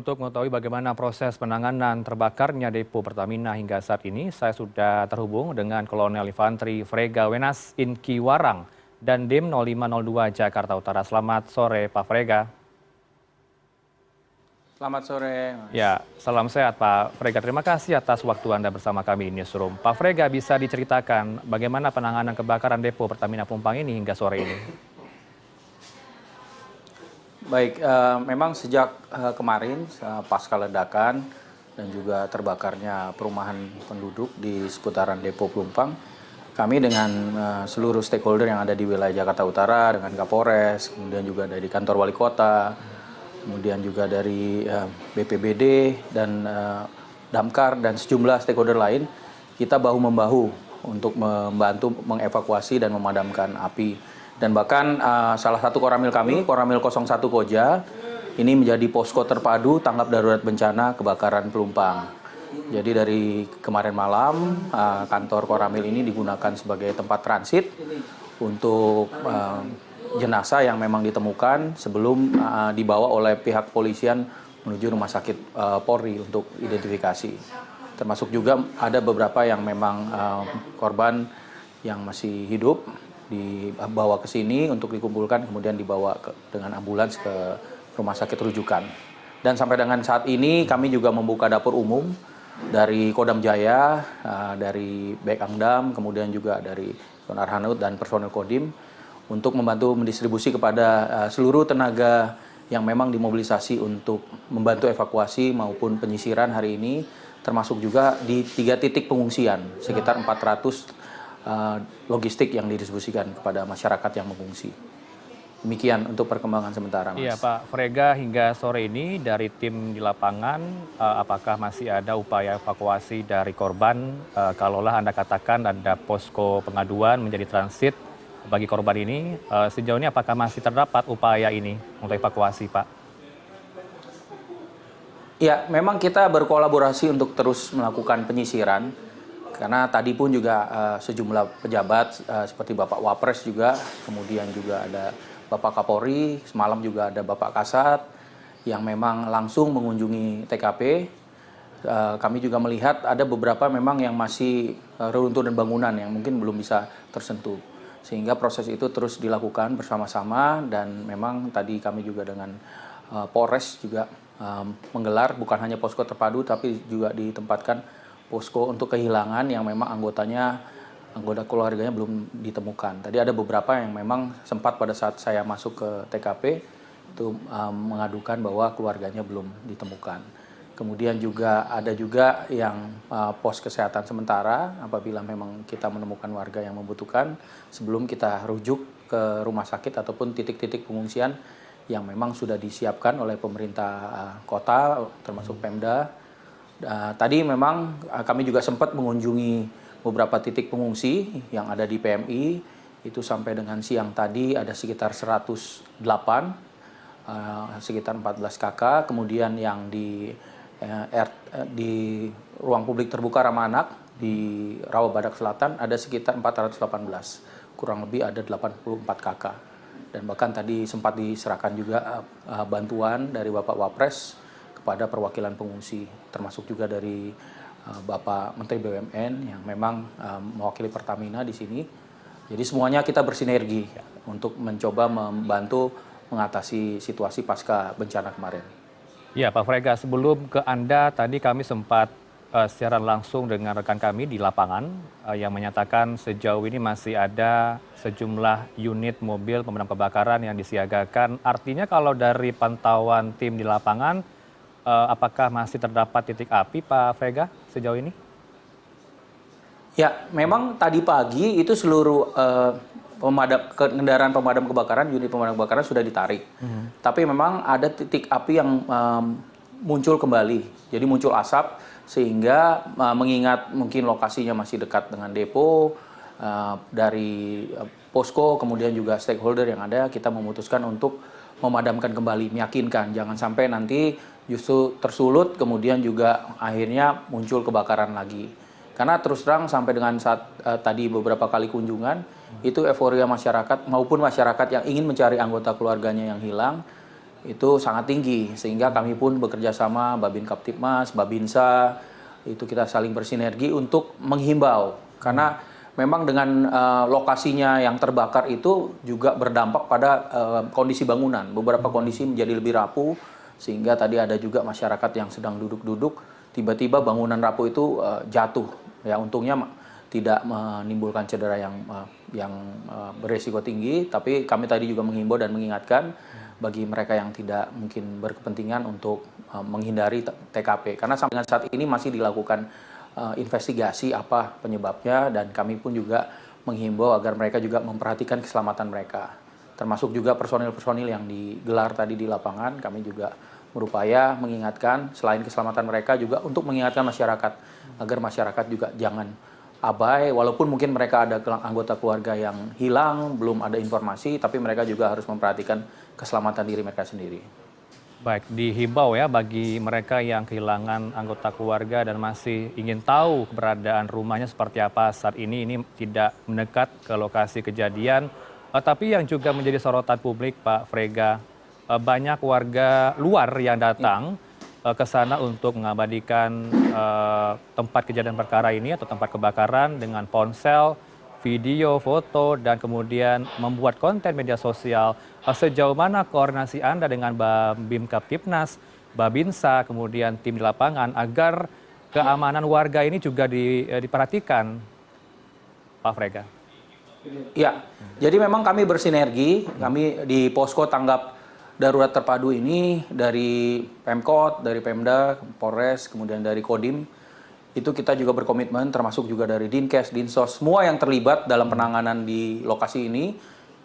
Untuk mengetahui bagaimana proses penanganan terbakarnya depo Pertamina hingga saat ini, saya sudah terhubung dengan Kolonel Infantri Frega Wenas Inkiwarang dan Dim 0502 Jakarta Utara. Selamat sore, Pak Frega. Selamat sore, Mas. Ya, salam sehat, Pak Frega. Terima kasih atas waktu Anda bersama kami di Newsroom. Pak Frega, bisa diceritakan bagaimana penanganan kebakaran depo Pertamina Pelumpang ini hingga sore ini? Baik, memang sejak kemarin pasca ledakan dan juga terbakarnya perumahan penduduk di seputaran Depo Pelumpang, kami dengan seluruh stakeholder yang ada di wilayah Jakarta Utara, dengan Kapolres, kemudian juga dari kantor wali kota, kemudian juga dari BPBD dan Damkar dan sejumlah stakeholder lain, kita bahu-membahu untuk membantu mengevakuasi dan memadamkan api. Dan bahkan salah satu koramil kami, Koramil 01 Koja, ini menjadi posko terpadu tanggap darurat bencana kebakaran Pelumpang. Jadi dari kemarin malam, kantor koramil ini digunakan sebagai tempat transit untuk jenazah yang memang ditemukan sebelum dibawa oleh pihak kepolisian menuju rumah sakit Polri untuk identifikasi. Termasuk juga ada beberapa yang memang korban yang masih hidup, dibawa ke sini untuk dikumpulkan, kemudian dibawa dengan ambulans ke rumah sakit rujukan. Dan sampai dengan saat ini kami juga membuka dapur umum dari Kodam Jaya, dari Bekangdam, kemudian juga dari Sonar Hanaut dan personel Kodim untuk membantu mendistribusi kepada seluruh tenaga yang memang dimobilisasi untuk membantu evakuasi maupun penyisiran hari ini, termasuk juga di 3 titik pengungsian, sekitar 400 logistik yang didistribusikan kepada masyarakat yang mengungsi. Demikian untuk perkembangan sementara, Mas. Iya, Pak Frega, hingga sore ini dari tim di lapangan, apakah masih ada upaya evakuasi dari korban? Kalaulah Anda katakan ada posko pengaduan menjadi transit bagi korban ini, sejauh ini apakah masih terdapat upaya ini untuk evakuasi, Pak? Ya, memang kita berkolaborasi untuk terus melakukan penyisiran. Karena tadi pun juga sejumlah pejabat seperti Bapak Wapres juga, kemudian juga ada Bapak Kapolri, semalam juga ada Bapak Kasat yang memang langsung mengunjungi TKP. Kami juga melihat ada beberapa memang yang masih reruntuhan bangunan yang mungkin belum bisa tersentuh. Sehingga proses itu terus dilakukan bersama-sama dan memang tadi kami juga dengan Polres juga menggelar bukan hanya posko terpadu tapi juga ditempatkan posko untuk kehilangan yang memang anggota keluarganya belum ditemukan. Tadi ada beberapa yang memang sempat pada saat saya masuk ke TKP itu mengadukan bahwa keluarganya belum ditemukan. Kemudian juga ada juga yang pos kesehatan sementara apabila memang kita menemukan warga yang membutuhkan sebelum kita rujuk ke rumah sakit ataupun titik-titik pengungsian yang memang sudah disiapkan oleh pemerintah kota termasuk Pemda. Tadi memang kami juga sempat mengunjungi beberapa titik pengungsi yang ada di PMI, itu sampai dengan siang tadi ada sekitar 108, sekitar 14 kakak, kemudian yang di ruang publik terbuka ramah anak di Rawabadak Selatan ada sekitar 418, kurang lebih ada 84 kakak. Dan bahkan tadi sempat diserahkan juga bantuan dari Bapak Wapres kepada perwakilan pengungsi, termasuk juga dari Bapak Menteri BUMN yang memang mewakili Pertamina di sini. Jadi semuanya kita bersinergi untuk mencoba membantu mengatasi situasi pasca bencana kemarin. Ya, Pak Frega, sebelum ke Anda, tadi kami sempat secara langsung dengan rekan kami di lapangan yang menyatakan sejauh ini masih ada sejumlah unit mobil pemadam kebakaran yang disiagakan. Artinya kalau dari pantauan tim di lapangan, apakah masih terdapat titik api, Pak Frega, sejauh ini? Ya, memang tadi pagi itu seluruh kendaraan pemadam kebakaran, unit pemadam kebakaran sudah ditarik. Tapi memang ada titik api yang muncul kembali. Jadi muncul asap sehingga mengingat mungkin lokasinya masih dekat dengan depo, dari posko kemudian juga stakeholder yang ada, kita memutuskan untuk memadamkan kembali, meyakinkan jangan sampai nanti justru tersulut kemudian juga akhirnya muncul kebakaran lagi. Karena terus terang sampai dengan saat tadi beberapa kali kunjungan itu euforia masyarakat maupun masyarakat yang ingin mencari anggota keluarganya yang hilang itu sangat tinggi, sehingga kami pun bekerja sama Babin Kaptipmas, Babinsa, itu kita saling bersinergi untuk menghimbau. Karena memang dengan lokasinya yang terbakar itu juga berdampak pada kondisi bangunan. Beberapa kondisi menjadi lebih rapuh, sehingga tadi ada juga masyarakat yang sedang duduk-duduk, tiba-tiba bangunan rapuh itu jatuh. Ya, untungnya tidak menimbulkan cedera yang beresiko tinggi, tapi kami tadi juga menghimbau dan mengingatkan bagi mereka yang tidak mungkin berkepentingan untuk menghindari TKP. Karena sampai dengan saat ini masih dilakukan investigasi apa penyebabnya, dan kami pun juga menghimbau agar mereka juga memperhatikan keselamatan mereka. Termasuk juga personil-personil yang digelar tadi di lapangan, kami juga berupaya mengingatkan selain keselamatan mereka juga untuk mengingatkan masyarakat agar masyarakat juga jangan abai, walaupun mungkin mereka ada anggota keluarga yang hilang, belum ada informasi, tapi mereka juga harus memperhatikan keselamatan diri mereka sendiri. Baik, dihimbau ya bagi mereka yang kehilangan anggota keluarga dan masih ingin tahu keberadaan rumahnya seperti apa saat ini tidak mendekat ke lokasi kejadian. Tapi yang juga menjadi sorotan publik, Pak Frega, banyak warga luar yang datang ke sana untuk mengabadikan tempat kejadian perkara ini atau tempat kebakaran dengan ponsel, video, foto, dan kemudian membuat konten media sosial. Sejauh mana koordinasi Anda dengan Babin Kaptipnas, Babinsa, kemudian tim di lapangan agar keamanan warga ini juga diperhatikan, Pak Frega? Ya, jadi memang kami bersinergi, kami di posko tanggap darurat terpadu ini dari Pemkot, dari Pemda, Polres, kemudian dari Kodim, itu kita juga berkomitmen, termasuk juga dari Dinkes, Dinsos, semua yang terlibat dalam penanganan di lokasi ini.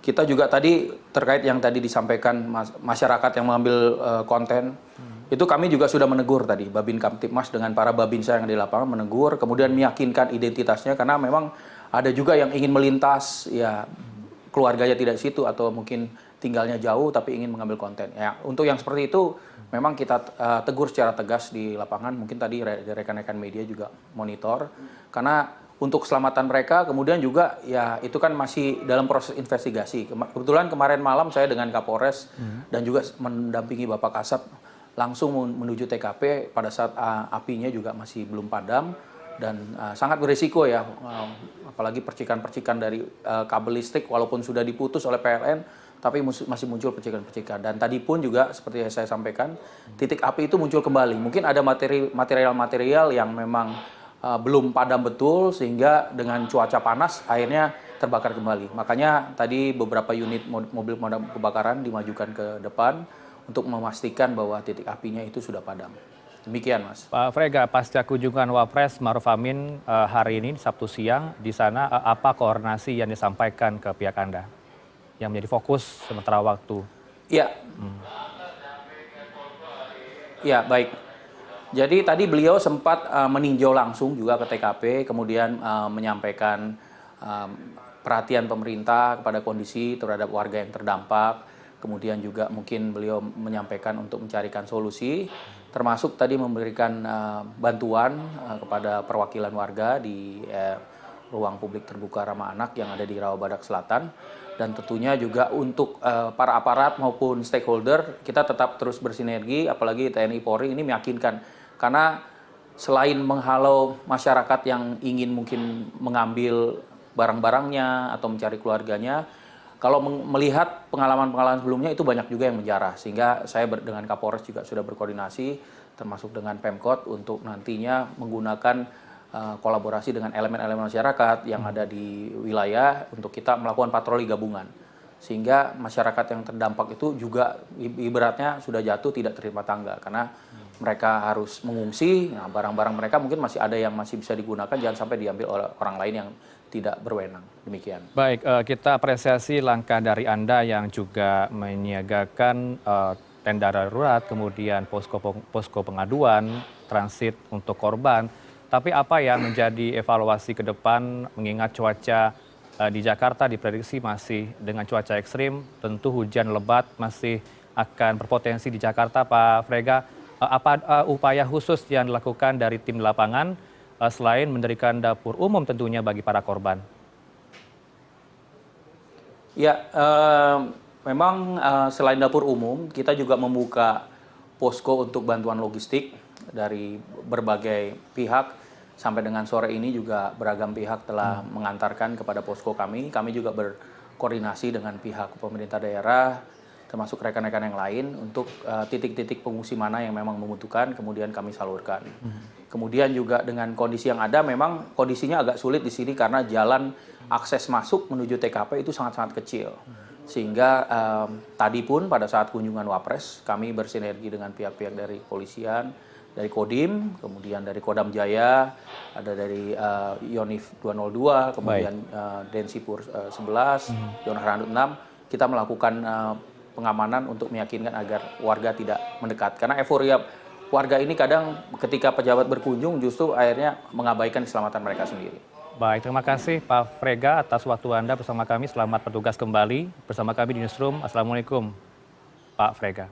Kita juga tadi terkait yang tadi disampaikan masyarakat yang mengambil konten, itu kami juga sudah menegur tadi, Babin Kamtipmas dengan para babinsa yang di lapangan menegur, kemudian meyakinkan identitasnya, karena memang ada juga yang ingin melintas, ya keluarganya tidak di situ atau mungkin tinggalnya jauh tapi ingin mengambil konten. Ya, untuk yang seperti itu memang kita tegur secara tegas di lapangan. Mungkin tadi rekan-rekan media juga monitor, karena untuk keselamatan mereka, kemudian juga ya itu kan masih dalam proses investigasi. Kebetulan kemarin malam saya dengan Kapolres dan juga mendampingi Bapak Kasat langsung menuju TKP pada saat apinya juga masih belum padam dan sangat berisiko ya, apalagi percikan-percikan dari kabel listrik walaupun sudah diputus oleh PLN, tapi masih muncul percikan-percikan. Dan tadi pun juga seperti yang saya sampaikan, titik api itu muncul kembali. Mungkin ada material-material yang memang belum padam betul, sehingga dengan cuaca panas akhirnya terbakar kembali. Makanya tadi beberapa unit mobil pemadam kebakaran dimajukan ke depan untuk memastikan bahwa titik apinya itu sudah padam. Demikian, Mas. Pak Frega, pasca kunjungan Wapres Maruf Amin hari ini Sabtu siang di sana, apa koordinasi yang disampaikan ke pihak Anda yang menjadi fokus sementara waktu? Ya, ya baik. Jadi tadi beliau sempat meninjau langsung juga ke TKP, kemudian menyampaikan perhatian pemerintah kepada kondisi terhadap warga yang terdampak. Kemudian juga mungkin beliau menyampaikan untuk mencarikan solusi, termasuk tadi memberikan bantuan kepada perwakilan warga di ruang publik terbuka ramah anak yang ada di Rawabadak Selatan. Dan tentunya juga untuk para aparat maupun stakeholder, kita tetap terus bersinergi, apalagi TNI Polri ini meyakinkan. Karena selain menghalau masyarakat yang ingin mungkin mengambil barang-barangnya atau mencari keluarganya, kalau melihat pengalaman-pengalaman sebelumnya itu banyak juga yang menjarah. Sehingga saya dengan Kapolres juga sudah berkoordinasi, termasuk dengan Pemkot, untuk nantinya menggunakan kolaborasi dengan elemen-elemen masyarakat yang ada di wilayah untuk kita melakukan patroli gabungan. Sehingga masyarakat yang terdampak itu juga ibaratnya sudah jatuh tidak terima tangga, karena mereka harus mengungsi. Nah, barang-barang mereka mungkin masih ada yang masih bisa digunakan, jangan sampai diambil oleh orang lain yang tidak berwenang. Demikian. Baik, kita apresiasi langkah dari Anda yang juga menyiagakan tenda darurat, kemudian posko pengaduan, transit untuk korban. Tapi apa yang menjadi evaluasi ke depan mengingat cuaca di Jakarta diprediksi masih dengan cuaca ekstrim, tentu hujan lebat masih akan berpotensi di Jakarta, Pak Frega. Apa upaya khusus yang dilakukan dari tim lapangan selain mendirikan dapur umum tentunya bagi para korban? Ya, Memang selain dapur umum, kita juga membuka posko untuk bantuan logistik dari berbagai pihak. Sampai dengan sore ini juga beragam pihak telah mengantarkan kepada posko kami. Kami juga berkoordinasi dengan pihak pemerintah daerah, termasuk rekan-rekan yang lain untuk titik-titik pengungsi mana yang memang membutuhkan, kemudian kami salurkan. Kemudian juga dengan kondisi yang ada, memang kondisinya agak sulit di sini karena jalan akses masuk menuju TKP itu sangat-sangat kecil. Sehingga tadi pun pada saat kunjungan Wapres, kami bersinergi dengan pihak-pihak dari kepolisian, dari Kodim, kemudian dari Kodam Jaya, ada dari Yonif 202, kemudian Densipur 11, Yonar Randut 6, kita melakukan pengamanan untuk meyakinkan agar warga tidak mendekat. Karena euforia warga ini kadang ketika pejabat berkunjung justru akhirnya mengabaikan keselamatan mereka sendiri. Baik, terima kasih Pak Frega atas waktu Anda bersama kami. Selamat bertugas kembali bersama kami di Newsroom. Assalamualaikum Pak Frega.